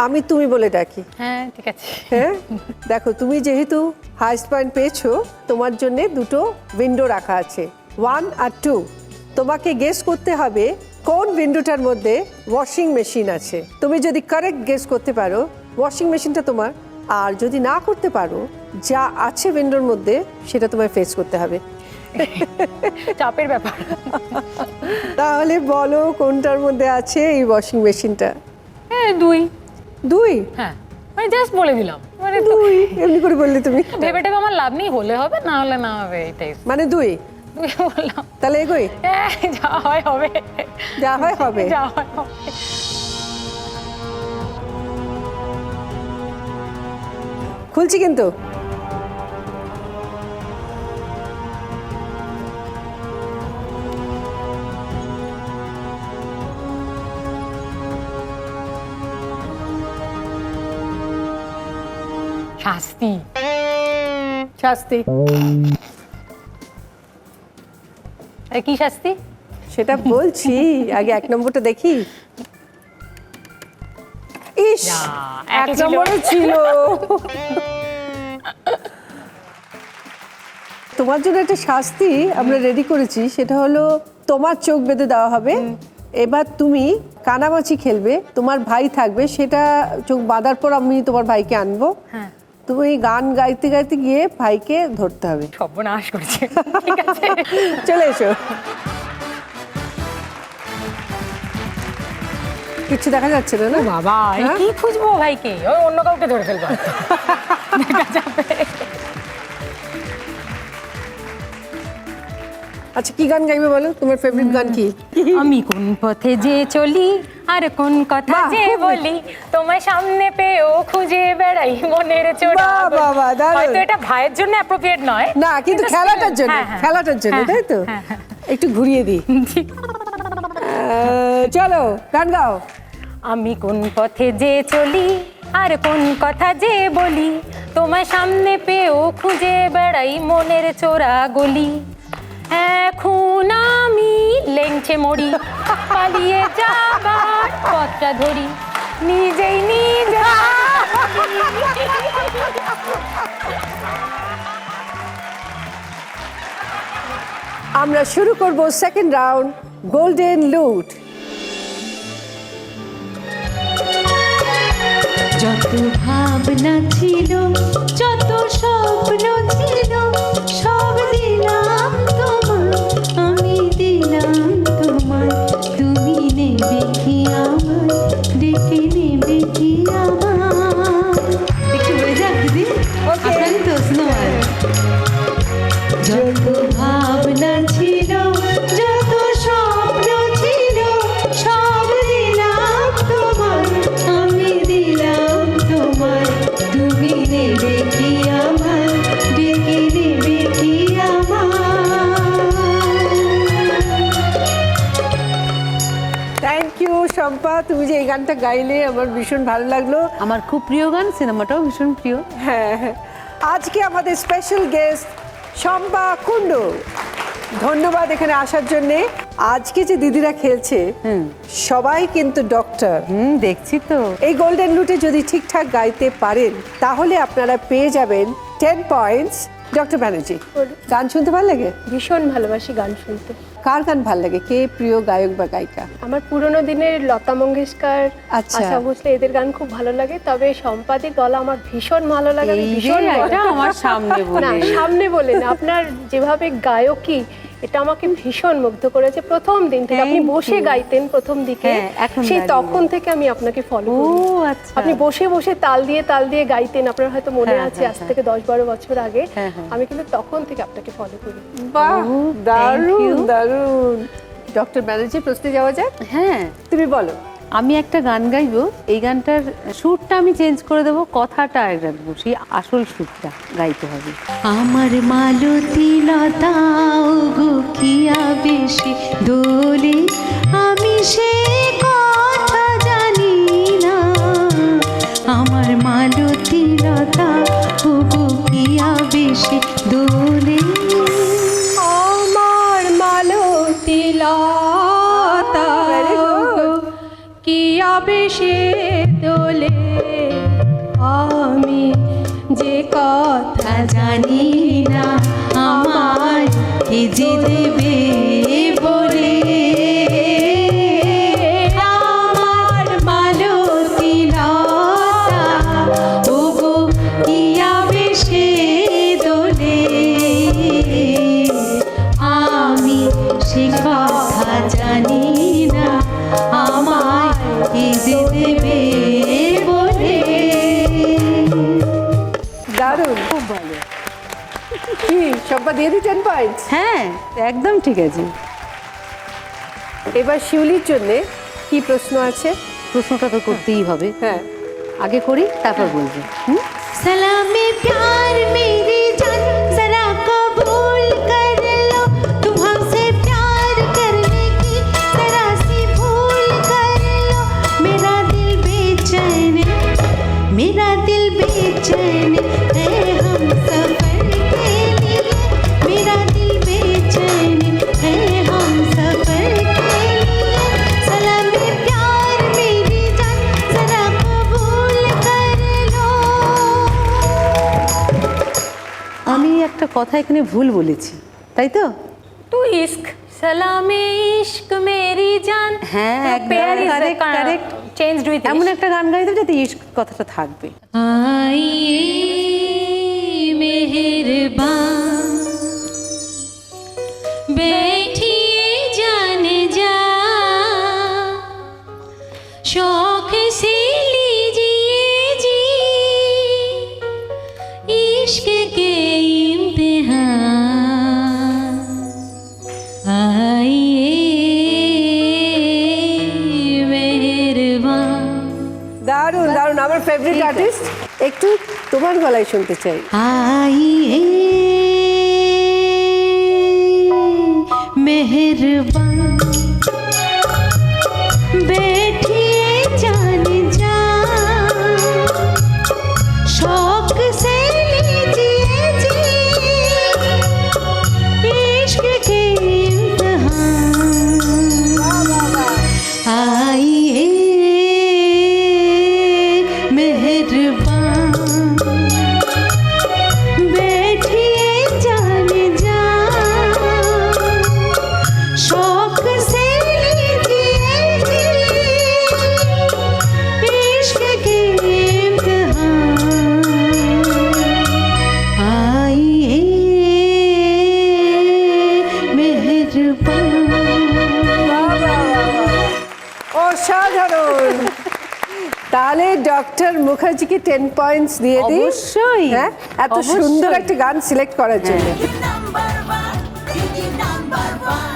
আমি তুমি বলে ডাকি। হ্যাঁ ঠিক আছে। হ্যাঁ দেখো, তুমি যেহেতু হাইস্ট পয়েন্ট পেয়েছো, তোমার জন্য দুটো উইন্ডো রাখা আছে, 1 আর 2। তোমাকে গেস করতে হবে কোন উইন্ডোটার মধ্যে ওয়াশিং মেশিন আছে। তুমি যদি কারেক্ট গেস করতে পারো ওয়াশিং মেশিনটা তোমার, আর যদি না করতে পারো যা আছে উইন্ডোর মধ্যে সেটা তোমায় ফেস করতে হবে। চাপের ব্যাপার। তাহলে বলো কোনটার মধ্যে আছে এই ওয়াশিং মেশিনটা? হ্যাঁ 2। 2? হ্যাঁ মানে জাস্ট বলে দিলাম, মানে 2 এমনি করে বললে তুমি? ভেবে টেবে আমার লাভ নেই, হলে হবে না হলে না হবে, এটাই। মানে 2 বললাম তাহলে এগোই? হ্যাঁ যা হয় হবে। যা হয় হবে। যা হয় হবে। খুলছি কিন্তু। শাস্তি। শাস্তি? কি শাস্তি? সেটা বলছি, আগে 1 নম্বরটা দেখি। ইস, যা, 1 নম্বরে ছিল। তোমার জন্য একটা শাস্তি আমরা রেডি করেছি, সেটা হলো তোমার চোখ বেঁধে দেওয়া হবে। এবার তুমি কানামাছি খেলবে, তোমার ভাই থাকবে, সেটা চোখ বাঁধার পর আমি তোমার ভাইকে আনবো। হ্যাঁ তুমি গান গাইতে গাইতে গিয়ে ভাইকে ধরতে হবে। সর্বনাশ করেছে। ঠিক আছে চলে এসো। কিছু দেখা যাচ্ছে না? বাবা হ্যাঁ? কি খুঁজবো ভাইকে, ওই অন্য কাউকে ধরে ফেলবো। দেখা যাবে। আচ্ছা, কি গান গাইবে বলো? তোমার ফেভারিট গান কি? আমি কোন পথে যে চলি আর কোন কথা বাহ, যে খুব বলি, তোমায় সামনে পেয়েও খুঁজে বেড়াই মনের চোরা। বাহ, বাহ, বাহ, দারুণ। হয়তো এটা ভাইয়ের জন্য অ্যাপ্রোপ্রিয়েট নয়, না, কিন্তু খেলাটার জন্য, হ্যাঁ, হ্যাঁ। খেলাটার জন্য, হ্যাঁ, তাই তো? হ্যাঁ, হ্যাঁ। একটু ঘুরিয়ে দিই। চলো গান গাও। আমি কোন পথে যে চলি আর কোন কথা যে বলি, তোমায় সামনে পেয়েও খুঁজে বেড়াই মনের চোরা গলি। এখন আমি লেংচে মরি, পালিয়ে যাবার পথটা ধরি, নিজেই নিজে। আমরা শুরু করব সেকেন্ড রাউন্ড, গোল্ডেন লুট। যত ভাবনা ছিল, যত স্বপ্ন ছিল, সব দিলাম তোমায়, আমি দিলাম তোমায়। তুমি নেবে কি আমায়, ডেকে নেবে কি আমায়? একটু বলে যাক দিদি, আপনারই তো স্নোয়ার। যত ভাবনা ছিল, যত স্বপ্ন ছিল, সব দিলাম তোমায়, আমি দিলাম তোমায়। তুমি নেবে কি আমায়, ডেকে নেবে কি আমায়? থ্যাংক ইউ শম্পা, তুমি যে এই গানটা গাইলে আমার ভীষণ ভালো লাগলো। আমার খুব প্রিয় গান, সিনেমাটাও ভীষণ প্রিয়। হ্যাঁ হ্যাঁ। আজকে আমাদের স্পেশাল গেস্ট শম্পা কুণ্ডু, ধন্যবাদ এখানে আসার জন্যে। আজকে যে দিদিরা খেলছে সবাই কিন্তু ডক্টর। দেখছি তো। এই গোল্ডেন লুটে যদি ঠিকঠাক গাইতে পারেন তাহলে আপনারা পেয়ে যাবেন 10 পয়েন্টস। ডক্টর ব্যানার্জি, গান শুনতে ভালো লাগে? ভীষণ ভালোবাসি গান শুনতে। কার গান ভালো লাগে? কে প্রিয় গায়ক বা গায়িকা? আমার পুরোনো দিনের লতা মঙ্গেশকর, আচ্ছা। আশা ভোসলে, এদের গান খুব ভালো লাগে। তবে সম্পাদির গলা আমার ভীষণ ভালো লাগে। আমি এই যে ভীষণ এটা আমার সামনে না, বলে। সামনে বলেন, আপনার যেভাবে গায়কী, এটা আমাকে ভীষণ মুগ্ধ করেছে প্রথম দিন থেকে। আপনি Thank বসে you. গাইতেন প্রথম দিকে, হ্যাঁ, এখন সেই দাঁড়িয়ে। তখন থেকে আমি আপনাকে ফলো ও করি। আচ্ছা। আপনি বসে বসে তাল দিয়ে গাইতেন, আপনার হয়তো মনে হ্যাঁ, আছে, হ্যাঁ, আজ থেকে 10-12 বছর আগে। হ্যাঁ, হ্যাঁ। আমি কিন্তু তখন থেকে আপনাকে ফলো করি। বাহ, thank দারুণ you. দারুণ। ডক্টর ব্যানার্জি, প্রশ্নে যাওয়া যাক। হ্যাঁ, তুমি বলো। আমি একটা গান গাইবো, এই গানটার সুরটা আমি চেঞ্জ করে দেবো, কথাটা আর রাখবো, সেই আসল সুরটা গাইতে হবে। আমার মালতী লতা গো কিয়া বেশি দোলে, আমি সে কথা জানি না। আমার মালতী লতা গো কিয়া বেশি দোলে, আমার মালতী লতা Very good. কি আবেশে দোলে। জানি না আমার কি যে দেবে বলে আমার মালতী লতা ওগো কি আবেশে দোলে আমি সে কথা জানি না আমার কি যে দেবে বলে। দারুণ, খুব ভালো। কি শম্পা দিয়ে দিই 10 পয়েন্টস? হ্যাঁ একদম ঠিক আছে। এবার শিউলির জন্য কি প্রশ্ন আছে? প্রশ্নটা তো করতেই হবে, হ্যাঁ, আগে করি তারপর বলবো। सलामे प्यार मेरी जान जरा कबूल कर लो तुम हमसे प्यार करने की जरा सी भूल कर लो मेरा दिल बेचैन है हम सफर के लिए मेरा दिल बेचैन है हम सफर के लिए सलामे प्यार मेरी जान जरा कबूल कर लो। আমি একটা কথা এখানে ভুল বলেছি, তাই তো? तू इश्क सलामे इश्क मेरी जान। হ্যাঁ pair is correct correct. Changed with এমন একটা গান গাইতে যাতে ইশক কথাটা থাকবে। আইয়ে মেহেরবান बैठिए जाने जा शौक से लीजिए जी इश्क के इम्तिहान आइए मेहरबान। দারুণ দারুণ, আমার ফেভারিট আর্টিস্ট। একটু তোমার গলায় শুনতে চাই। आइए मेहरबान बैठिए जान जा शौक से लीजिए जी इश्क के इम्तिहान आइए मेहरबान बैठिए जान जा शौक से लीजिए जी इश्क के इम्तिहान आइए मेहरबान। অসাধারণ। তাহলে ডক্টর মুখার্জিকে 10 পয়েন্টস দিয়ে দিই। অবশ্যই, হ্যাঁ, এত অবশ্যই। সুন্দর একটা গান সিলেক্ট করার জন্য। number one, Didi number one.